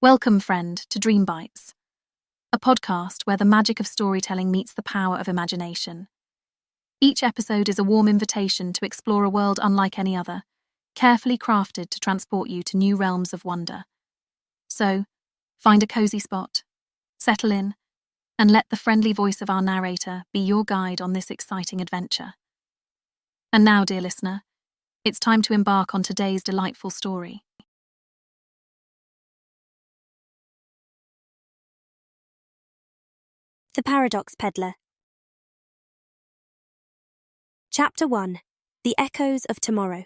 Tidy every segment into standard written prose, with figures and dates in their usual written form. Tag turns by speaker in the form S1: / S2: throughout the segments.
S1: Welcome, friend, to Dream Bites, a podcast where the magic of storytelling meets the power of imagination. Each episode is a warm invitation to explore a world unlike any other, carefully crafted to transport you to new realms of wonder. So, find a cozy spot, settle in, and let the friendly voice of our narrator be your guide on this exciting adventure. And now, dear listener, it's time to embark on today's delightful story.
S2: The Paradox Peddler. Chapter 1. The Echoes of Tomorrow.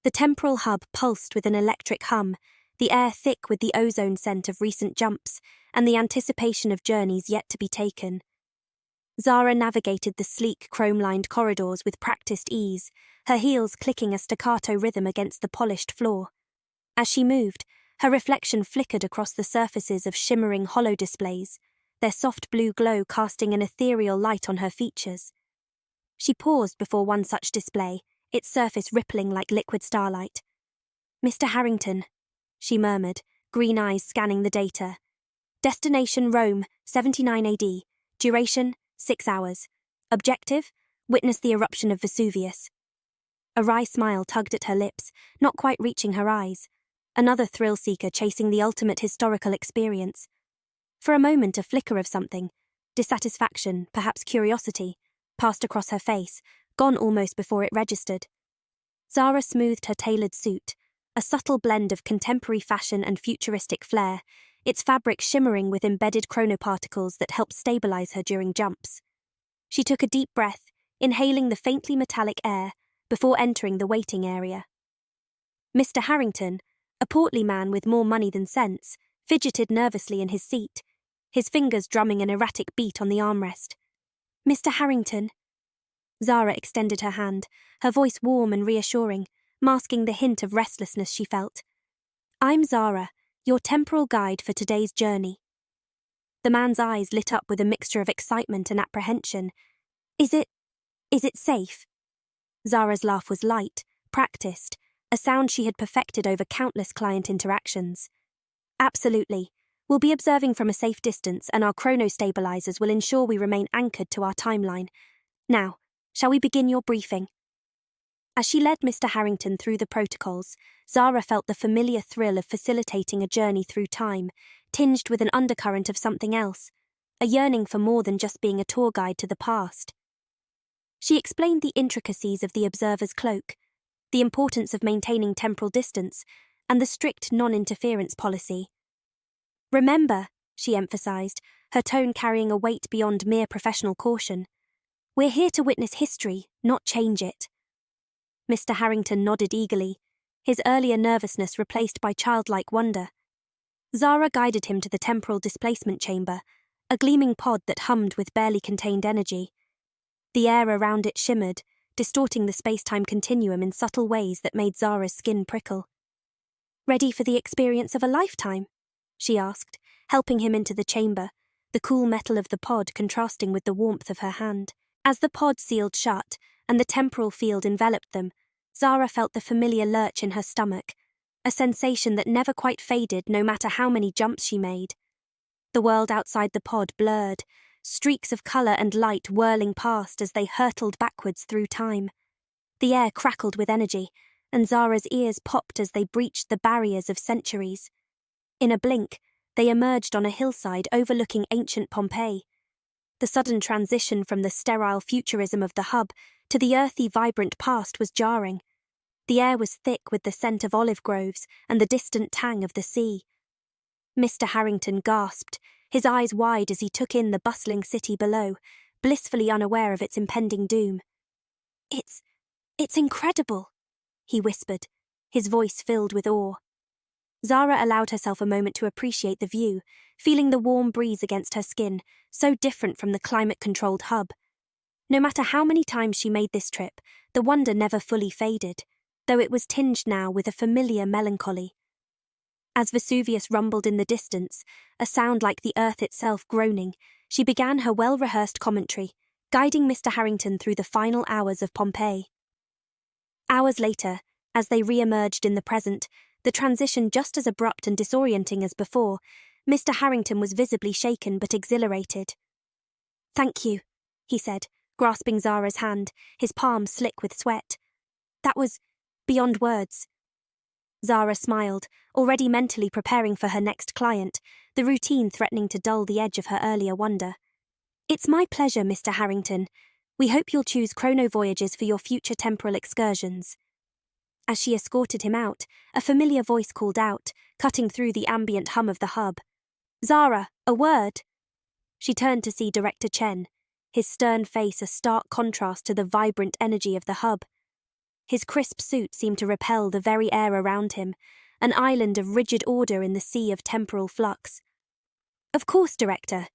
S2: The temporal hub pulsed with an electric hum, the air thick with the ozone scent of recent jumps and the anticipation of journeys yet to be taken. Zara navigated the sleek, chrome-lined corridors with practiced ease, her heels clicking a staccato rhythm against the polished floor. As she moved, her reflection flickered across the surfaces of shimmering hollow displays, their soft blue glow casting an ethereal light on her features. She paused before one such display, its surface rippling like liquid starlight. "Mr. Harrington," she murmured, green eyes scanning the data. "Destination Rome, 79 AD. Duration, 6 hours. Objective, witness the eruption of Vesuvius." A wry smile tugged at her lips, not quite reaching her eyes. Another thrill-seeker chasing the ultimate historical experience. For a moment, a flicker of something, dissatisfaction, perhaps curiosity, passed across her face, gone almost before it registered. Zara smoothed her tailored suit, a subtle blend of contemporary fashion and futuristic flair, its fabric shimmering with embedded chronoparticles that helped stabilize her during jumps. She took a deep breath, inhaling the faintly metallic air, before entering the waiting area. Mr. Harrington, a portly man with more money than sense, fidgeted nervously in his seat, his fingers drumming an erratic beat on the armrest. "Mr. Harrington." Zara extended her hand, her voice warm and reassuring, masking the hint of restlessness she felt. "I'm Zara, your temporal guide for today's journey." The man's eyes lit up with a mixture of excitement and apprehension. Is it safe?" Zara's laugh was light, practiced, a sound she had perfected over countless client interactions. "Absolutely. We'll be observing from a safe distance, and our chronostabilizers will ensure we remain anchored to our timeline. Now, shall we begin your briefing?" As she led Mr. Harrington through the protocols, Zara felt the familiar thrill of facilitating a journey through time, tinged with an undercurrent of something else, a yearning for more than just being a tour guide to the past. She explained the intricacies of the observer's cloak, the importance of maintaining temporal distance, and the strict non-interference policy. "Remember," she emphasized, her tone carrying a weight beyond mere professional caution, "we're here to witness history, not change it." Mr. Harrington nodded eagerly, his earlier nervousness replaced by childlike wonder. Zara guided him to the temporal displacement chamber, a gleaming pod that hummed with barely contained energy. The air around it shimmered, distorting the space-time continuum in subtle ways that made Zara's skin prickle. "Ready for the experience of a lifetime?" she asked, helping him into the chamber, the cool metal of the pod contrasting with the warmth of her hand. As the pod sealed shut and the temporal field enveloped them, Zara felt the familiar lurch in her stomach, a sensation that never quite faded no matter how many jumps she made. The world outside the pod blurred, streaks of colour and light whirling past as they hurtled backwards through time. The air crackled with energy, and Zara's ears popped as they breached the barriers of centuries. In a blink, they emerged on a hillside overlooking ancient Pompeii. The sudden transition from the sterile futurism of the hub to the earthy, vibrant past was jarring. The air was thick with the scent of olive groves and the distant tang of the sea. Mr. Harrington gasped, his eyes wide as he took in the bustling city below, blissfully unaware of its impending doom. It's incredible," he whispered, his voice filled with awe. Zara allowed herself a moment to appreciate the view, feeling the warm breeze against her skin, so different from the climate-controlled hub. No matter how many times she made this trip, the wonder never fully faded, though it was tinged now with a familiar melancholy. As Vesuvius rumbled in the distance, a sound like the earth itself groaning, she began her well-rehearsed commentary, guiding Mr. Harrington through the final hours of Pompeii. Hours later, as they re-emerged in the present, the transition just as abrupt and disorienting as before, Mr. Harrington was visibly shaken but exhilarated. "Thank you," he said, grasping Zara's hand, his palm slick with sweat. "That was beyond words." Zara smiled, already mentally preparing for her next client, the routine threatening to dull the edge of her earlier wonder. "It's my pleasure, Mr. Harrington. We hope you'll choose chrono voyages for your future temporal excursions." As she escorted him out, a familiar voice called out, cutting through the ambient hum of the hub. "Zara, a word!" She turned to see Director Chen, his stern face a stark contrast to the vibrant energy of the hub. His crisp suit seemed to repel the very air around him, an island of rigid order in the sea of temporal flux. "Of course, Director.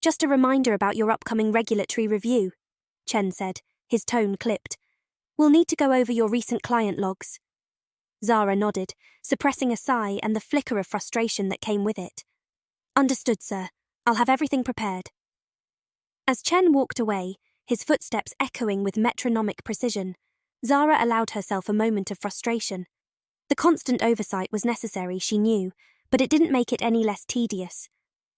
S2: Just a reminder about your upcoming regulatory review," Chen said, his tone clipped. "We'll need to go over your recent client logs." Zara nodded, suppressing a sigh and the flicker of frustration that came with it. "Understood, sir. I'll have everything prepared." As Chen walked away, his footsteps echoing with metronomic precision, Zara allowed herself a moment of frustration. The constant oversight was necessary, she knew, but it didn't make it any less tedious.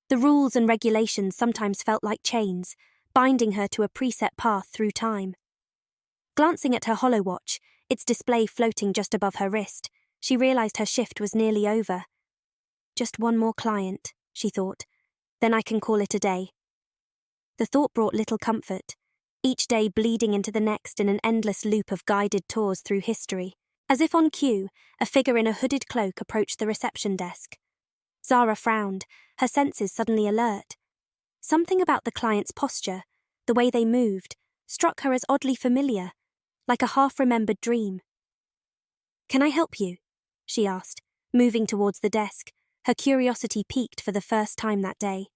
S2: The rules and regulations sometimes felt like chains, binding her to a preset path through time. Glancing at her holowatch, its display floating just above her wrist, she realized her shift was nearly over. "Just one more client," she thought. "Then I can call it a day." The thought brought little comfort, each day bleeding into the next in an endless loop of guided tours through history. As if on cue, a figure in a hooded cloak approached the reception desk. Zara frowned, her senses suddenly alert. Something about the client's posture, the way they moved, struck her as oddly familiar, like a half-remembered dream. "Can I help you?" she asked, moving towards the desk, her curiosity piqued for the first time that day.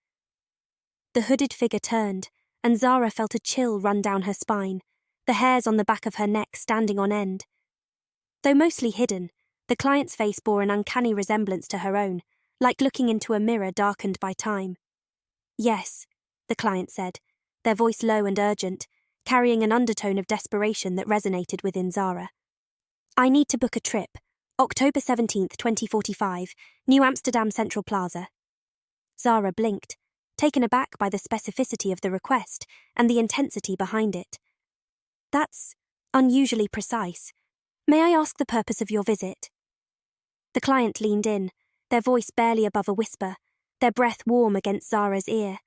S2: The hooded figure turned, and Zara felt a chill run down her spine, the hairs on the back of her neck standing on end. Though mostly hidden, the client's face bore an uncanny resemblance to her own, like looking into a mirror darkened by time. "Yes," the client said, their voice low and urgent, carrying an undertone of desperation that resonated within Zara. "I need to book a trip. October 17th, 2045, New Amsterdam Central Plaza." Zara blinked, taken aback by the specificity of the request and the intensity behind it. "That's unusually precise. May I ask the purpose of your visit?" The client leaned in, their voice barely above a whisper, their breath warm against Zara's ear.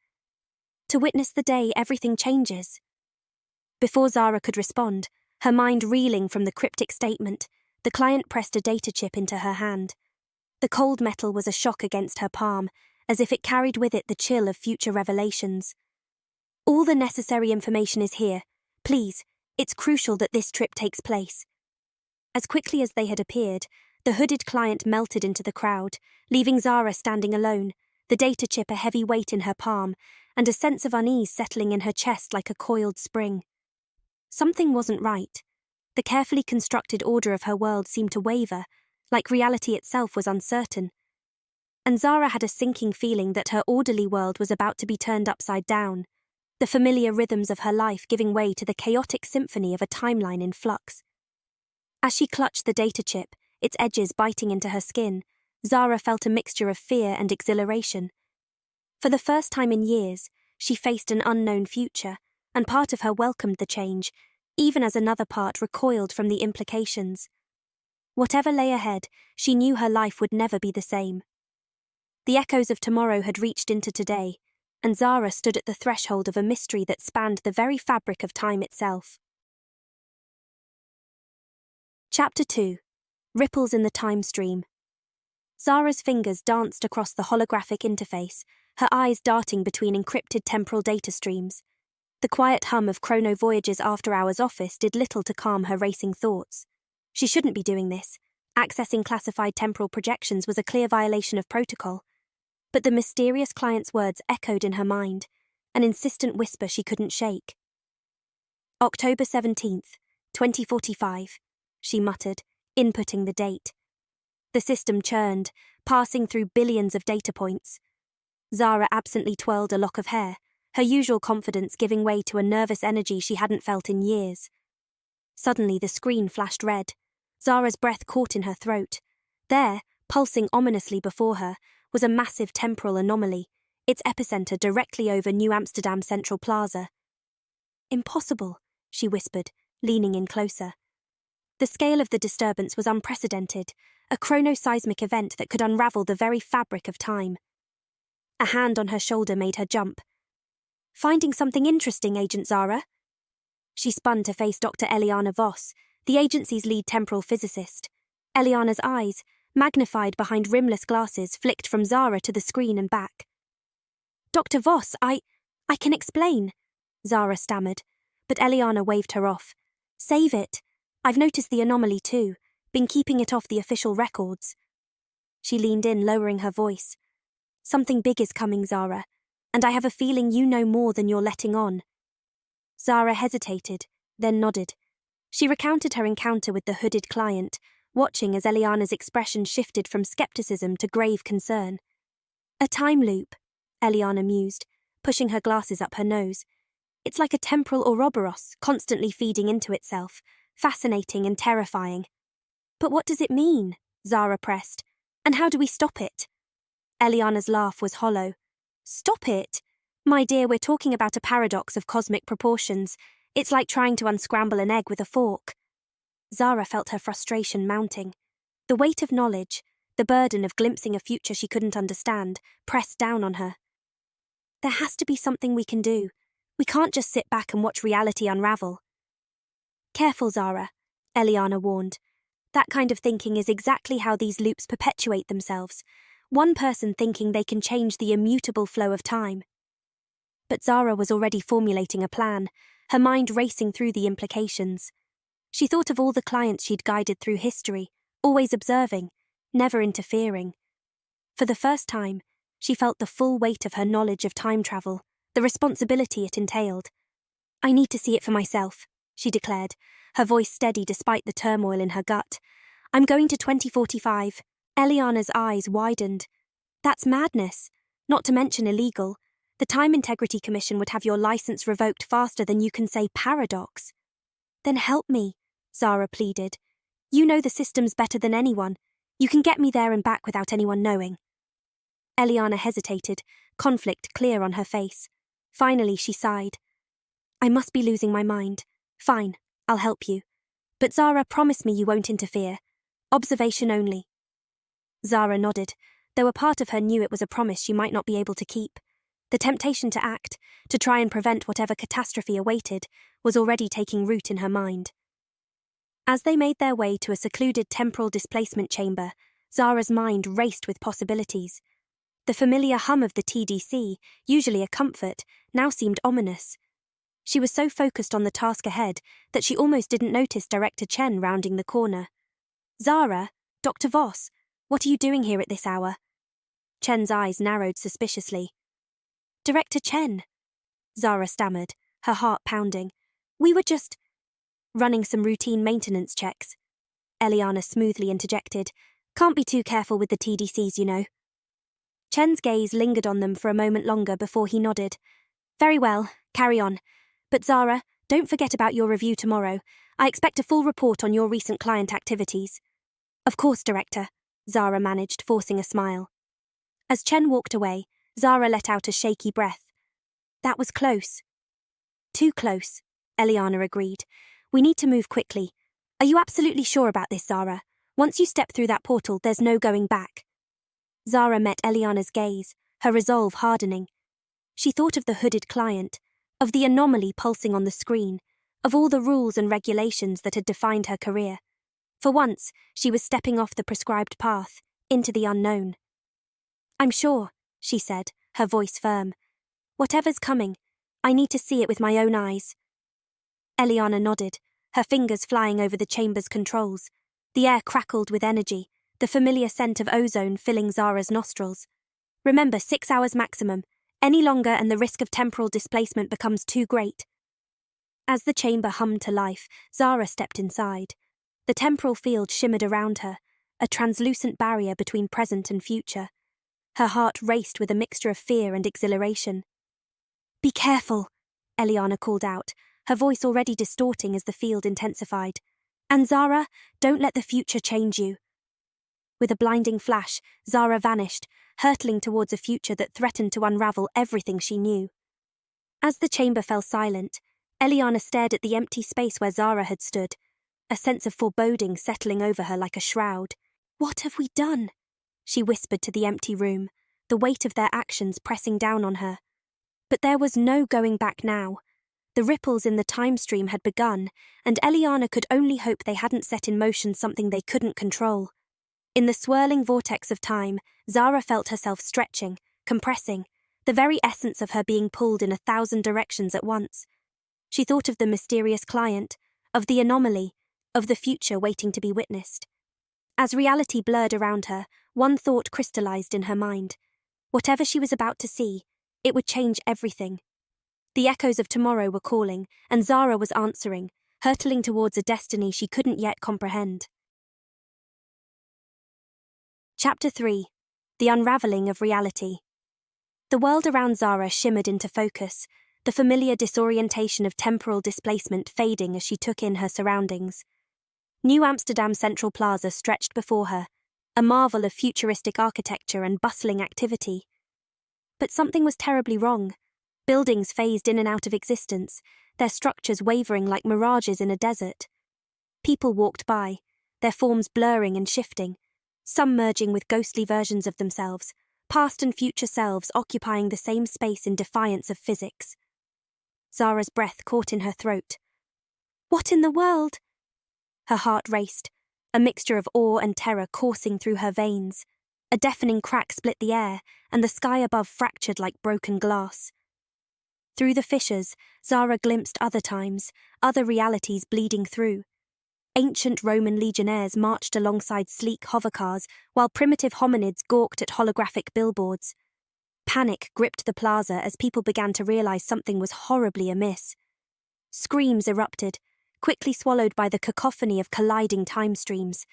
S2: "To witness the day everything changes." Before Zara could respond, her mind reeling from the cryptic statement, the client pressed a data chip into her hand. The cold metal was a shock against her palm, as if it carried with it the chill of future revelations. "All the necessary information is here. Please, it's crucial that this trip takes place." As quickly as they had appeared, the hooded client melted into the crowd, leaving Zara standing alone, the data chip a heavy weight in her palm, and a sense of unease settling in her chest like a coiled spring. Something wasn't right. The carefully constructed order of her world seemed to waver, like reality itself was uncertain. And Zara had a sinking feeling that her orderly world was about to be turned upside down, the familiar rhythms of her life giving way to the chaotic symphony of a timeline in flux. As she clutched the data chip, its edges biting into her skin, Zara felt a mixture of fear and exhilaration. For the first time in years, she faced an unknown future, and part of her welcomed the change, even as another part recoiled from the implications. Whatever lay ahead, she knew her life would never be the same. The echoes of tomorrow had reached into today, and Zara stood at the threshold of a mystery that spanned the very fabric of time itself. Chapter 2. Ripples in the Timestream. Zara's fingers danced across the holographic interface, her eyes darting between encrypted temporal data streams. The quiet hum of Chrono Voyage's after-hours office did little to calm her racing thoughts. She shouldn't be doing this. Accessing classified temporal projections was a clear violation of protocol. But the mysterious client's words echoed in her mind, an insistent whisper she couldn't shake. "October 17th, 2045, she muttered, inputting the date. The system churned, passing through billions of data points. Zara absently twirled a lock of hair, her usual confidence giving way to a nervous energy she hadn't felt in years. Suddenly the screen flashed red. Zara's breath caught in her throat. There, pulsing ominously before her, was a massive temporal anomaly, its epicenter directly over New Amsterdam Central Plaza. "Impossible," she whispered, leaning in closer. The scale of the disturbance was unprecedented, a chronoseismic event that could unravel the very fabric of time. A hand on her shoulder made her jump. "Finding something interesting, Agent Zara?" She spun to face Dr. Eliana Voss, the agency's lead temporal physicist. Eliana's eyes, magnified behind rimless glasses, flicked from Zara to the screen and back. "Dr. Voss, I can explain," Zara stammered, but Eliana waved her off. "Save it. I've noticed the anomaly too, been keeping it off the official records." She leaned in, lowering her voice. "Something big is coming, Zara, and I have a feeling you know more than you're letting on." Zara hesitated, then nodded. She recounted her encounter with the hooded client, watching as Eliana's expression shifted from skepticism to grave concern. "A time loop," Eliana mused, pushing her glasses up her nose. "It's like a temporal Ouroboros, constantly feeding into itself, fascinating and terrifying." "But what does it mean?" Zara pressed. "And how do we stop it?" Eliana's laugh was hollow. "Stop it? My dear, we're talking about a paradox of cosmic proportions. It's like trying to unscramble an egg with a fork." Zara felt her frustration mounting. The weight of knowledge, the burden of glimpsing a future she couldn't understand, pressed down on her. "There has to be something we can do. We can't just sit back and watch reality unravel." "Careful, Zara," Eliana warned. "That kind of thinking is exactly how these loops perpetuate themselves. One person thinking they can change the immutable flow of time." But Zara was already formulating a plan, her mind racing through the implications. She thought of all the clients she'd guided through history, always observing, never interfering. For the first time, she felt the full weight of her knowledge of time travel, the responsibility it entailed. "I need to see it for myself," she declared, her voice steady despite the turmoil in her gut. "I'm going to 2045. Eliana's eyes widened. "That's madness. Not to mention illegal. The Time Integrity Commission would have your license revoked faster than you can say paradox." "Then help me," Zara pleaded. "You know the systems better than anyone. You can get me there and back without anyone knowing." Eliana hesitated, conflict clear on her face. Finally, she sighed. "I must be losing my mind. Fine, I'll help you. But Zara, promise me you won't interfere. Observation only." Zara nodded, though a part of her knew it was a promise she might not be able to keep. The temptation to act, to try and prevent whatever catastrophe awaited, was already taking root in her mind. As they made their way to a secluded temporal displacement chamber, Zara's mind raced with possibilities. The familiar hum of the TDC, usually a comfort, now seemed ominous. She was so focused on the task ahead that she almost didn't notice Director Chen rounding the corner. "Zara, Dr. Voss, what are you doing here at this hour?" Chen's eyes narrowed suspiciously. "Director Chen," Zara stammered, her heart pounding. "We were just running some routine maintenance checks," Eliana smoothly interjected. "Can't be too careful with the TDCs, you know." Chen's gaze lingered on them for a moment longer before he nodded. "Very well, carry on. But Zara, don't forget about your review tomorrow. I expect a full report on your recent client activities." "Of course, Director," Zara managed, forcing a smile. As Chen walked away, Zara let out a shaky breath. "That was close." "Too close," Eliana agreed. "We need to move quickly. Are you absolutely sure about this, Zara? Once you step through that portal, there's no going back." Zara met Eliana's gaze, her resolve hardening. She thought of the hooded client, of the anomaly pulsing on the screen, of all the rules and regulations that had defined her career. For once, she was stepping off the prescribed path, into the unknown. "I'm sure," she said, her voice firm. "Whatever's coming, I need to see it with my own eyes." Eliana nodded, her fingers flying over the chamber's controls. The air crackled with energy, the familiar scent of ozone filling Zara's nostrils. "Remember, 6 hours maximum. Any longer and the risk of temporal displacement becomes too great." As the chamber hummed to life, Zara stepped inside. The temporal field shimmered around her, a translucent barrier between present and future. Her heart raced with a mixture of fear and exhilaration. "Be careful," Eliana called out, her voice already distorting as the field intensified. "And Zara, don't let the future change you." With a blinding flash, Zara vanished, hurtling towards a future that threatened to unravel everything she knew. As the chamber fell silent, Eliana stared at the empty space where Zara had stood, a sense of foreboding settling over her like a shroud. "What have we done?" she whispered to the empty room, the weight of their actions pressing down on her. But there was no going back now. The ripples in the Timestream had begun, and Eliana could only hope they hadn't set in motion something they couldn't control. In the swirling vortex of time, Zara felt herself stretching, compressing, the very essence of her being pulled in 1,000 directions at once. She thought of the mysterious client, of the anomaly, of the future waiting to be witnessed. As reality blurred around her, one thought crystallized in her mind. Whatever she was about to see, it would change everything. The echoes of tomorrow were calling, and Zara was answering, hurtling towards a destiny she couldn't yet comprehend. Chapter 3. The Unraveling of Reality. The world around Zara shimmered into focus, the familiar disorientation of temporal displacement fading as she took in her surroundings. New Amsterdam Central Plaza stretched before her, a marvel of futuristic architecture and bustling activity. But something was terribly wrong. Buildings phased in and out of existence, their structures wavering like mirages in a desert. People walked by, their forms blurring and shifting, some merging with ghostly versions of themselves, past and future selves occupying the same space in defiance of physics. Zara's breath caught in her throat. What in the world? Her heart raced, a mixture of awe and terror coursing through her veins. A deafening crack split the air, and the sky above fractured like broken glass. Through the fissures, Zara glimpsed other times, other realities bleeding through. Ancient Roman legionnaires marched alongside sleek hovercars, while primitive hominids gawked at holographic billboards. Panic gripped the plaza as people began to realize something was horribly amiss. Screams erupted, quickly swallowed by the cacophony of colliding time streams.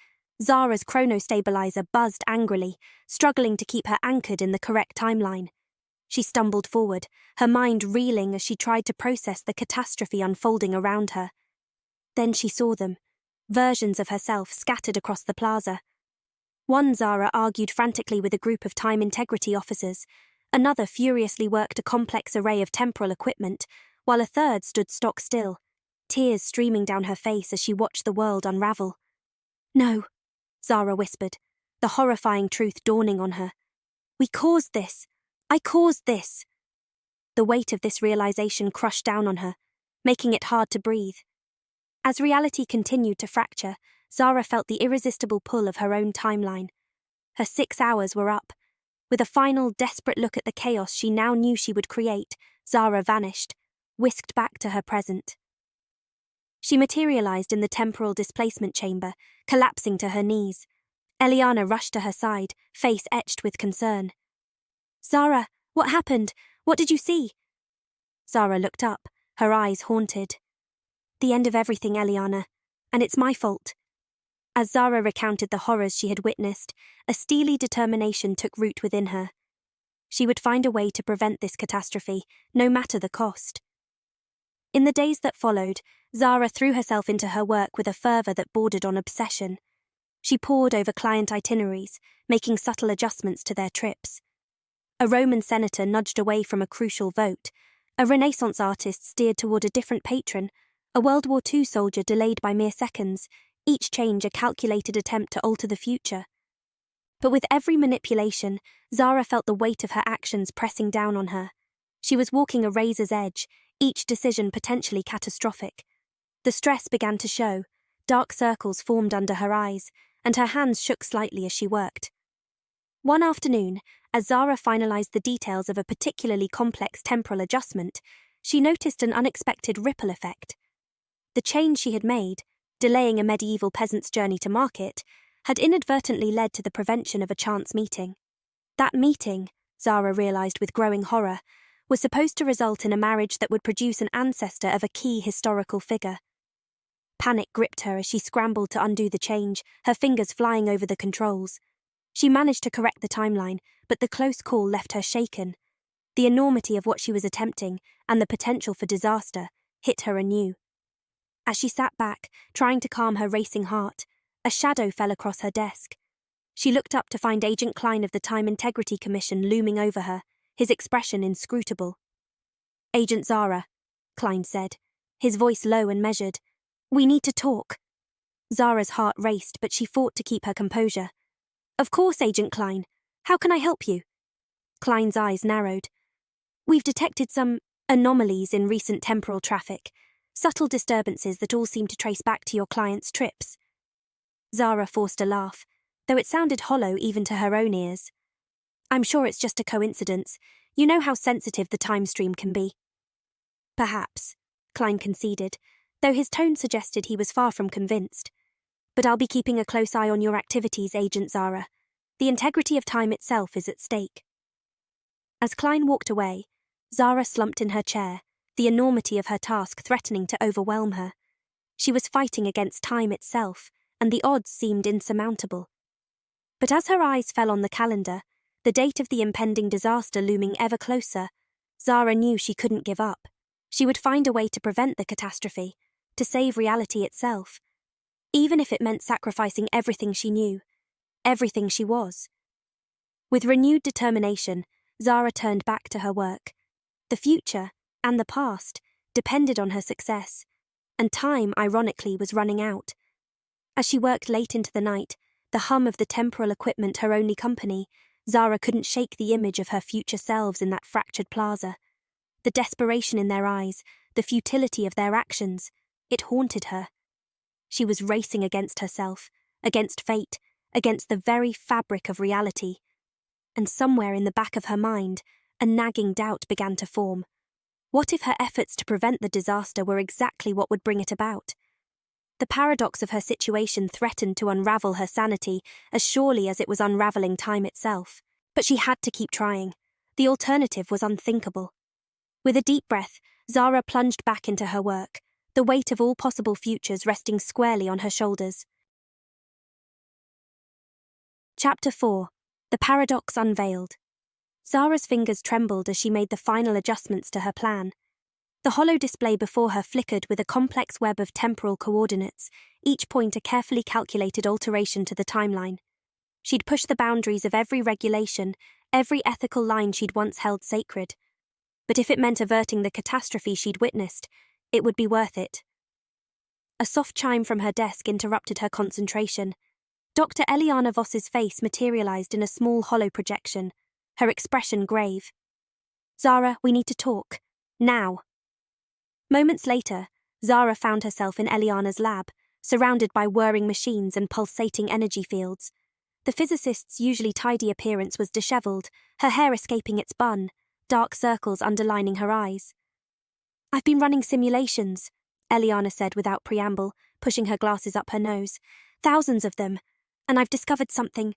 S2: Zara's chronostabilizer buzzed angrily, struggling to keep her anchored in the correct timeline. She stumbled forward, her mind reeling as she tried to process the catastrophe unfolding around her. Then she saw them, versions of herself scattered across the plaza. One Zara argued frantically with a group of time integrity officers, another furiously worked a complex array of temporal equipment, while a third stood stock still, tears streaming down her face as she watched the world unravel. "No," Zara whispered, the horrifying truth dawning on her. "We caused this. I caused this." The weight of this realization crushed down on her, making it hard to breathe. As reality continued to fracture, Zara felt the irresistible pull of her own timeline. Her 6 hours were up. With a final, desperate look at the chaos she now knew she would create, Zara vanished, whisked back to her present. She materialized in the temporal displacement chamber, collapsing to her knees. Eliana rushed to her side, face etched with concern. "Zara, what happened? What did you see?" Zara looked up, her eyes haunted. "The end of everything, Eliana, and it's my fault." As Zara recounted the horrors she had witnessed, a steely determination took root within her. She would find a way to prevent this catastrophe, no matter the cost. In the days that followed, Zara threw herself into her work with a fervour that bordered on obsession. She pored over client itineraries, making subtle adjustments to their trips. A Roman senator nudged away from a crucial vote, a Renaissance artist steered toward a different patron, a World War II soldier delayed by mere seconds, each change a calculated attempt to alter the future. But with every manipulation, Zara felt the weight of her actions pressing down on her. She was walking a razor's edge, each decision potentially catastrophic. The stress began to show, dark circles formed under her eyes, and her hands shook slightly as she worked. One afternoon, as Zara finalized the details of a particularly complex temporal adjustment, she noticed an unexpected ripple effect. The change she had made, delaying a medieval peasant's journey to market, had inadvertently led to the prevention of a chance meeting. That meeting, Zara realized with growing horror, was supposed to result in a marriage that would produce an ancestor of a key historical figure. Panic gripped her as she scrambled to undo the change, her fingers flying over the controls. She managed to correct the timeline, but the close call left her shaken. The enormity of what she was attempting, and the potential for disaster, hit her anew. As she sat back, trying to calm her racing heart, a shadow fell across her desk. She looked up to find Agent Klein of the Time Integrity Commission looming over her, his expression inscrutable. "Agent Zara," Klein said, his voice low and measured. "We need to talk." Zara's heart raced, but she fought to keep her composure. "Of course, Agent Klein. How can I help you?" Klein's eyes narrowed. "We've detected some anomalies in recent temporal traffic, subtle disturbances that all seem to trace back to your client's trips." Zara forced a laugh, though it sounded hollow even to her own ears. "I'm sure it's just a coincidence. You know how sensitive the time stream can be." "Perhaps," Klein conceded, though his tone suggested he was far from convinced. "But I'll be keeping a close eye on your activities, Agent Zara. The integrity of time itself is at stake." As Klein walked away, Zara slumped in her chair, the enormity of her task threatening to overwhelm her. She was fighting against time itself, and the odds seemed insurmountable. But as her eyes fell on the calendar, the date of the impending disaster looming ever closer, Zara knew she couldn't give up. She would find a way to prevent the catastrophe, to save reality itself, even if it meant sacrificing everything she knew, everything she was. With renewed determination, Zara turned back to her work. The future, and the past, depended on her success, and time, ironically, was running out. As she worked late into the night, the hum of the temporal equipment her only company, Zara couldn't shake the image of her future selves in that fractured plaza. The desperation in their eyes, the futility of their actions, it haunted her. She was racing against herself, against fate, against the very fabric of reality. And somewhere in the back of her mind, a nagging doubt began to form. What if her efforts to prevent the disaster were exactly what would bring it about? The paradox of her situation threatened to unravel her sanity as surely as it was unraveling time itself. But she had to keep trying. The alternative was unthinkable. With a deep breath, Zara plunged back into her work, the weight of all possible futures resting squarely on her shoulders. Chapter 4. The Paradox Unveiled. Zara's fingers trembled as she made the final adjustments to her plan. The hollow display before her flickered with a complex web of temporal coordinates, each point a carefully calculated alteration to the timeline. She'd pushed the boundaries of every regulation, every ethical line she'd once held sacred. But if it meant averting the catastrophe she'd witnessed, it would be worth it. A soft chime from her desk interrupted her concentration. Dr. Eliana Voss's face materialized in a small hollow projection, her expression grave. "Zara, we need to talk. Now." Moments later, Zara found herself in Eliana's lab, surrounded by whirring machines and pulsating energy fields. The physicist's usually tidy appearance was disheveled, her hair escaping its bun, dark circles underlining her eyes. "I've been running simulations," Eliana said without preamble, pushing her glasses up her nose. "Thousands of them. And I've discovered something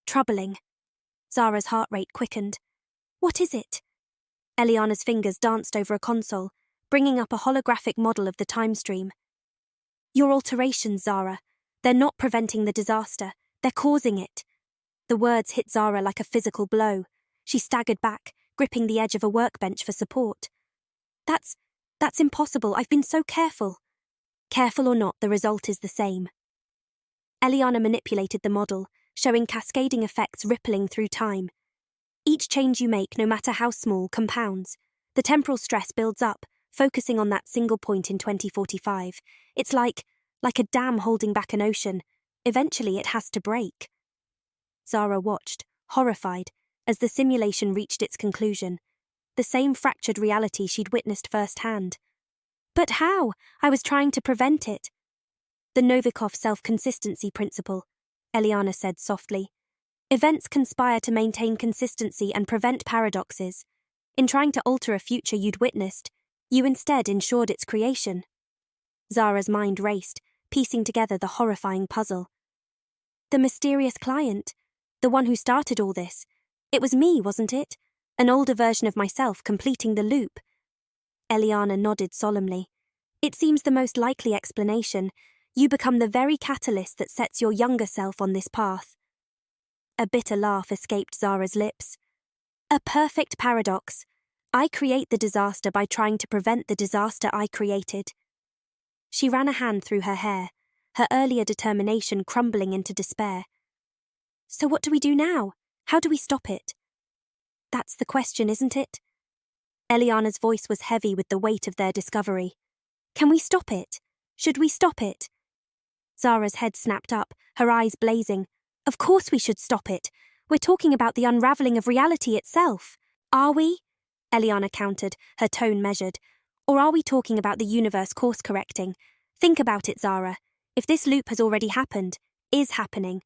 S2: troubling." Zara's heart rate quickened. "What is it?" Eliana's fingers danced over a console, bringing up a holographic model of the time stream. "Your alterations, Zara. They're not preventing the disaster. They're causing it." The words hit Zara like a physical blow. She staggered back, gripping the edge of a workbench for support. That's impossible. I've been so careful." "Careful or not, the result is the same." Eliana manipulated the model, showing cascading effects rippling through time. Each change you make, no matter how small, compounds. The temporal stress builds up, focusing on that single point in 2045. It's like a dam holding back an ocean. Eventually it has to break. Zara watched, horrified, as the simulation reached its conclusion. The same fractured reality she'd witnessed firsthand. "But how? I was trying to prevent it." "The Novikov self-consistency principle," Eliana said softly. "Events conspire to maintain consistency and prevent paradoxes. In trying to alter a future you'd witnessed, you instead ensured its creation." Zara's mind raced, piecing together the horrifying puzzle. "The mysterious client, the one who started all this. It was me, wasn't it? An older version of myself completing the loop." Eliana nodded solemnly. "It seems the most likely explanation. You become the very catalyst that sets your younger self on this path." A bitter laugh escaped Zara's lips. "A perfect paradox. I create the disaster by trying to prevent the disaster I created." She ran a hand through her hair, her earlier determination crumbling into despair. So what do we do now? How do we stop it? That's the question, isn't it? Eliana's voice was heavy with the weight of their discovery. Can we stop it? Should we stop it? Zara's head snapped up, her eyes blazing. Of course we should stop it. We're talking about the unraveling of reality itself. Are we? Eliana countered, her tone measured. Or are we talking about the universe course-correcting? Think about it, Zara. If this loop has already happened, is happening,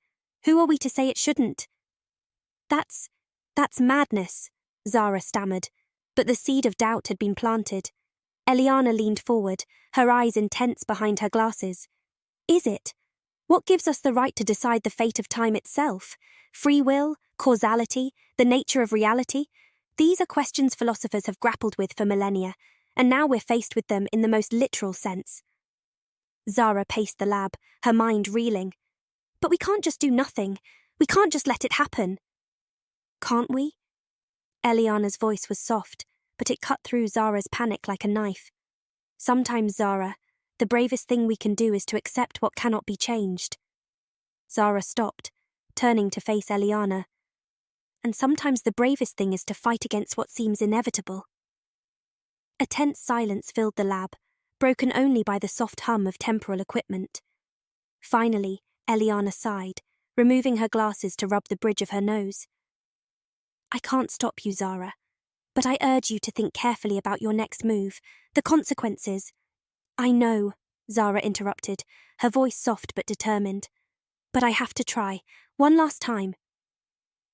S2: who are we to say it shouldn't? That's madness, Zara stammered, but the seed of doubt had been planted. Eliana leaned forward, her eyes intense behind her glasses. Is it? What gives us the right to decide the fate of time itself? Free will, causality, the nature of reality? These are questions philosophers have grappled with for millennia, and now we're faced with them in the most literal sense. Zara paced the lab, her mind reeling. But we can't just do nothing. We can't just let it happen. Can't we? Eliana's voice was soft, but it cut through Zara's panic like a knife. Sometimes, Zara, the bravest thing we can do is to accept what cannot be changed. Zara stopped, turning to face Eliana. And sometimes the bravest thing is to fight against what seems inevitable. A tense silence filled the lab, broken only by the soft hum of temporal equipment. Finally, Eliana sighed, removing her glasses to rub the bridge of her nose. I can't stop you, Zara, but I urge you to think carefully about your next move, the consequences. I know, Zara interrupted, her voice soft but determined. But I have to try, one last time.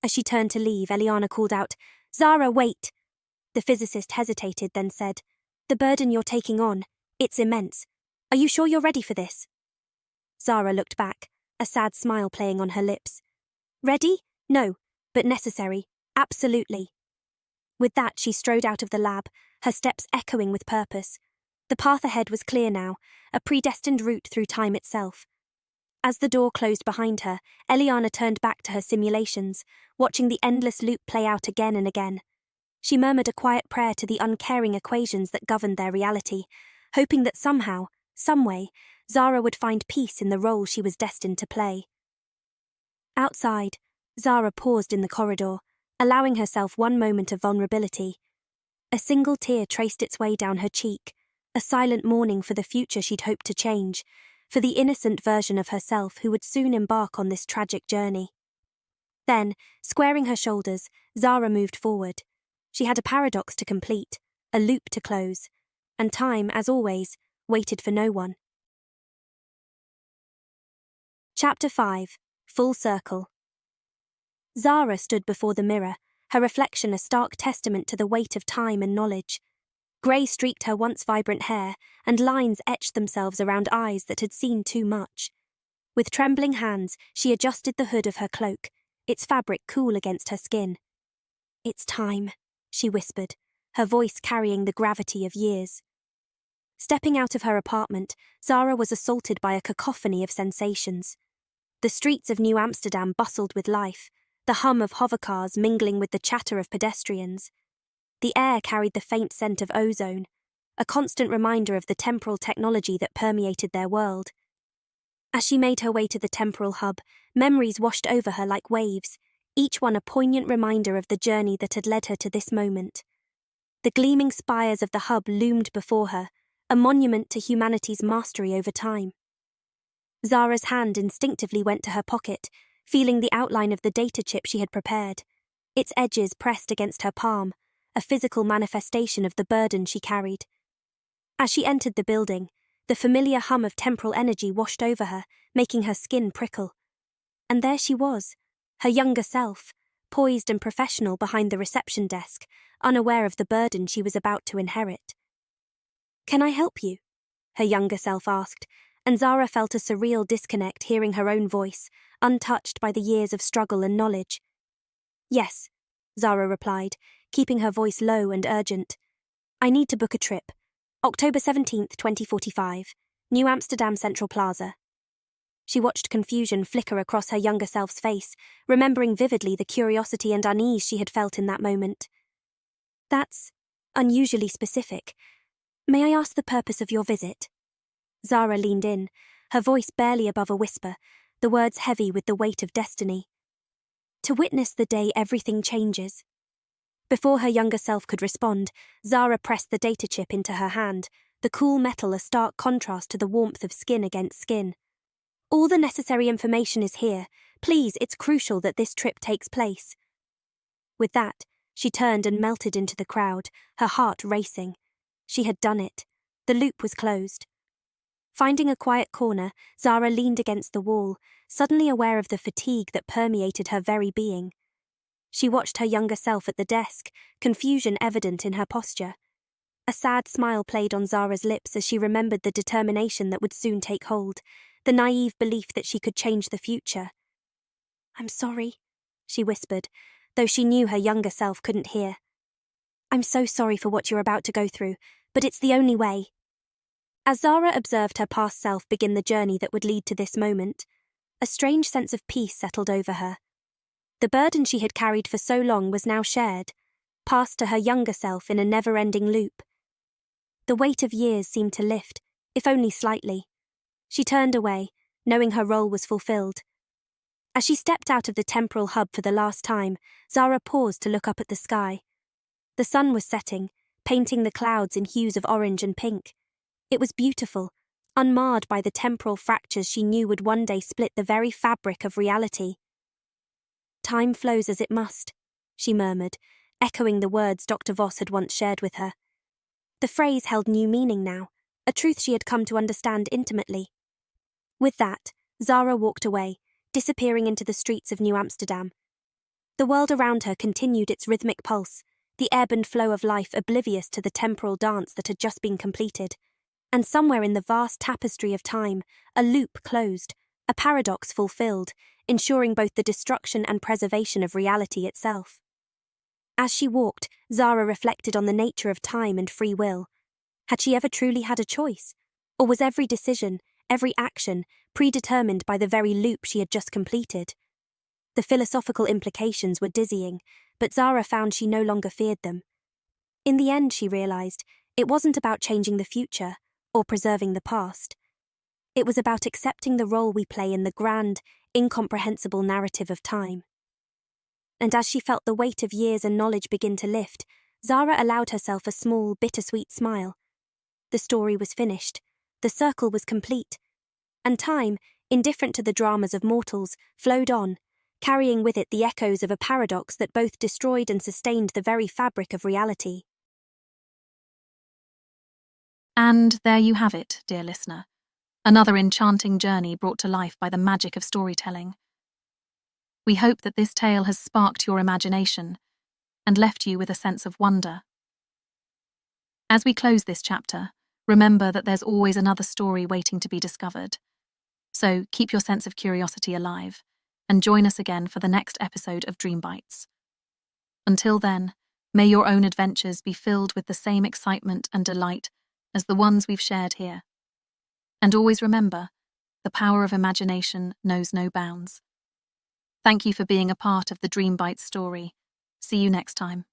S2: As she turned to leave, Eliana called out, Zara, wait! The physicist hesitated, then said, The burden you're taking on, it's immense. Are you sure you're ready for this? Zara looked back, a sad smile playing on her lips. Ready? No, but necessary, absolutely. With that, she strode out of the lab, her steps echoing with purpose. The path ahead was clear now, a predestined route through time itself. As the door closed behind her, Eliana turned back to her simulations, watching the endless loop play out again and again. She murmured a quiet prayer to the uncaring equations that governed their reality, hoping that somehow, some way, Zara would find peace in the role she was destined to play. Outside, Zara paused in the corridor, allowing herself one moment of vulnerability. A single tear traced its way down her cheek, a silent mourning for the future she'd hoped to change, for the innocent version of herself who would soon embark on this tragic journey. Then, squaring her shoulders, Zara moved forward. She had a paradox to complete, a loop to close, and time, as always, waited for no one. Chapter 5. Full Circle. Zara stood before the mirror, her reflection a stark testament to the weight of time and knowledge. Grey streaked her once vibrant hair, and lines etched themselves around eyes that had seen too much. With trembling hands, she adjusted the hood of her cloak, its fabric cool against her skin. It's time, she whispered, her voice carrying the gravity of years. Stepping out of her apartment, Zara was assaulted by a cacophony of sensations. The streets of New Amsterdam bustled with life, the hum of hovercars mingling with the chatter of pedestrians. The air carried the faint scent of ozone, a constant reminder of the temporal technology that permeated their world. As she made her way to the temporal hub, memories washed over her like waves, each one a poignant reminder of the journey that had led her to this moment. The gleaming spires of the hub loomed before her, a monument to humanity's mastery over time. Zara's hand instinctively went to her pocket, feeling the outline of the data chip she had prepared, its edges pressed against her palm, a physical manifestation of the burden she carried. As she entered the building, the familiar hum of temporal energy washed over her, making her skin prickle. And there she was, her younger self, poised and professional behind the reception desk, unaware of the burden she was about to inherit. Can I help you? Her younger self asked, and Zara felt a surreal disconnect hearing her own voice, untouched by the years of struggle and knowledge. Yes, Zara replied, keeping her voice low and urgent. I need to book a trip. October 17th, 2045, New Amsterdam Central Plaza. She watched confusion flicker across her younger self's face, remembering vividly the curiosity and unease she had felt in that moment. That's unusually specific. May I ask the purpose of your visit? Zara leaned in, her voice barely above a whisper, the words heavy with the weight of destiny. to witness the day everything changes. Before her younger self could respond, Zara pressed the data chip into her hand, the cool metal a stark contrast to the warmth of skin against skin. All the necessary information is here. Please, it's crucial that this trip takes place. With that, she turned and melted into the crowd, her heart racing. She had done it. The loop was closed. Finding a quiet corner, Zara leaned against the wall, suddenly aware of the fatigue that permeated her very being. She watched her younger self at the desk, confusion evident in her posture. A sad smile played on Zara's lips as she remembered the determination that would soon take hold, the naive belief that she could change the future. "I'm sorry," she whispered, though she knew her younger self couldn't hear. "I'm so sorry for what you're about to go through, but it's the only way." As Zara observed her past self begin the journey that would lead to this moment, a strange sense of peace settled over her. The burden she had carried for so long was now shared, passed to her younger self in a never-ending loop. The weight of years seemed to lift, if only slightly. She turned away, knowing her role was fulfilled. As she stepped out of the temporal hub for the last time, Zara paused to look up at the sky. The sun was setting, painting the clouds in hues of orange and pink. It was beautiful, unmarred by the temporal fractures she knew would one day split the very fabric of reality. "Time flows as it must," she murmured, echoing the words Dr. Voss had once shared with her. The phrase held new meaning now, a truth she had come to understand intimately. With that, Zara walked away, disappearing into the streets of New Amsterdam. The world around her continued its rhythmic pulse, the ebb and flow of life oblivious to the temporal dance that had just been completed. And somewhere in the vast tapestry of time, a loop closed, a paradox fulfilled, ensuring both the destruction and preservation of reality itself. As she walked, Zara reflected on the nature of time and free will. Had she ever truly had a choice? Or was every decision, every action, predetermined by the very loop she had just completed? The philosophical implications were dizzying, but Zara found she no longer feared them. In the end, she realized, it wasn't about changing the future, or preserving the past. It was about accepting the role we play in the grand, incomprehensible narrative of time. And as she felt the weight of years and knowledge begin to lift, Zara allowed herself a small, bittersweet smile. The story was finished, the circle was complete, and time, indifferent to the dramas of mortals, flowed on, carrying with it the echoes of a paradox that both destroyed and sustained the very fabric of reality.
S1: And there you have it, dear listener. Another enchanting journey brought to life by the magic of storytelling. We hope that this tale has sparked your imagination and left you with a sense of wonder. As we close this chapter, remember that there's always another story waiting to be discovered. So keep your sense of curiosity alive and join us again for the next episode of Dream Bites. Until then, may your own adventures be filled with the same excitement and delight as the ones we've shared here. And always remember, the power of imagination knows no bounds. Thank you for being a part of the Dream Bites story. See you next time.